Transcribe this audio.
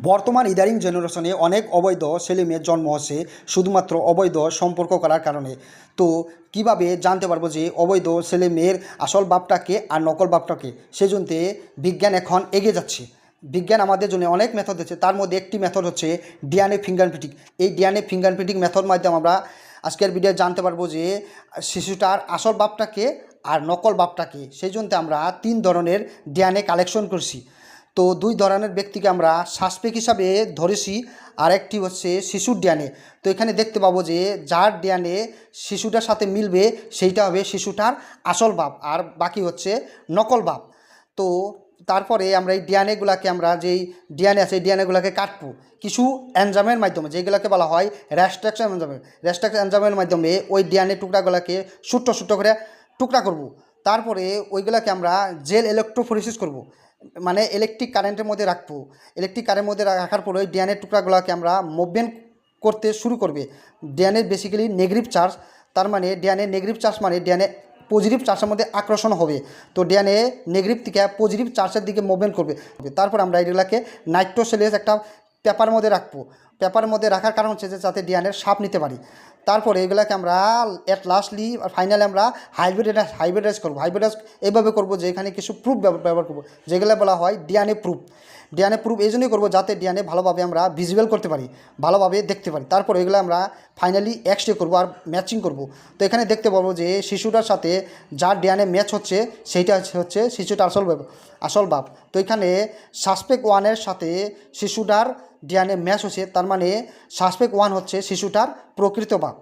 বর্তমান ইদারিং জেনারেশনে অনেক অবৈধ ছেলেমেয়ের জন্ম হচ্ছে শুধুমাত্র অবৈধ সম্পর্ক করার কারণে। তো কিভাবে জানতে পারবো যে অবৈধ ছেলে মেয়ের আসল বাপটাকে আর নকল বাপটাকে? সেজন্য বিজ্ঞান এখন এগিয়ে যাচ্ছে। বিজ্ঞান আমাদের জন্য অনেক মেথড দিচ্ছে, তার মধ্যে একটি মেথড হচ্ছে ডিএনএ ফিঙ্গারপ্রিন্টিং। এই ডিএনএ ফিঙ্গারপ্রিন্টিং মেথড মাধ্যমে আমরা আজকের ভিডিও জানতে পারবো যে শিশুটার আসল বাপটাকে আর নকল বাপটাকে। সেই জন্য আমরা 3 ধরনের ডিএনএ কালেকশন করছি। তো 2 ধরনের ব্যক্তিকে আমরা সাসপেক্ট হিসাবে ধরেছি, আর একটি হচ্ছে শিশুর ডিএনএ। তো এখানে দেখতে পাবো যে যার ডিএনএ শিশুটার সাথে মিলবে সেইটা হবে শিশুটার আসল বাপ, আর বাকি হচ্ছে নকল বাপ। তো তারপরে আমরা এই ডিএনএগুলোকে, আমরা যেই ডিএনএ আছে এই ডিএনএগুলোকে কাটবো কিছু এনজামের মাধ্যমে, যেগুলোকে বলা হয় রেস্ট্রাকশন এনজাম। রেস্ট্রাকশন এনজামের মাধ্যমে ওই ডিএনএ টুকরাগুলোকে ছোট্ট ছোট্ট করে টুকরা করব। তারপরে ওইগুলোকে আমরা জেল ইলেকট্রোফোরেসিস করব, মানে ইলেকট্রিক কারেন্টের মধ্যে রাখবো। ইলেকট্রিক কারেন্টের মধ্যে রাখার পরে ওই ডিএনএ টুকরাগুলোকে আমরা মুভমেন্ট করতে শুরু করবে। ডিএনএ বেসিক্যালি নেগেটিভ চার্জ, তার মানে ডিএনএ নেগেটিভ চার্জ মানে ডিএনএ পজিটিভ চার্জের মধ্যে আকর্ষণ হবে। তো ডিএনএ নেগেটিভ থেকে পজিটিভ চার্জের দিকে মুভমেন্ট করবে। তারপর আমরা এগুলাকে নাইট্রোসেলেস একটা পেপারের মধ্যে রাখবো। পেপারের মধ্যে রাখার কারণ হচ্ছে যে যাতে ডিএনএর সাপ নিতে পারি। তারপরে এগুলাকে আমরা লাস্টলি ফাইনালি আমরা হাইব্রিডাইজ করবো। হাইব্রিডাইজ এইভাবে করবো যে এখানে কিছু প্রুফ ব্যবহার করবো, যেগুলো বলা হয় ডিএনএ প্রুফ। ডিএনএ প্রুফ এই জন্যই করবো যাতে ডিএনএ ভালোভাবে আমরা ভিজুয়াল করতে পারি, ভালোভাবে দেখতে পারি। তারপর এগুলো আমরা ফাইনালি এক্সরে করবো আর ম্যাচিং করবো। তো এখানে দেখতে পাবো যে শিশুটার সাথে যার ডিএনএ ম্যাচ হচ্ছে সেইটা হচ্ছে শিশুটার আসল বাপ। তো এখানে সাসপেক্ট 1-এর সাথে শিশুটার ডিএনএ ম্যাচ হচ্ছে, তার মানে সাসপেক্ট 1 হচ্ছে শিশুটার প্রকৃত বাপ।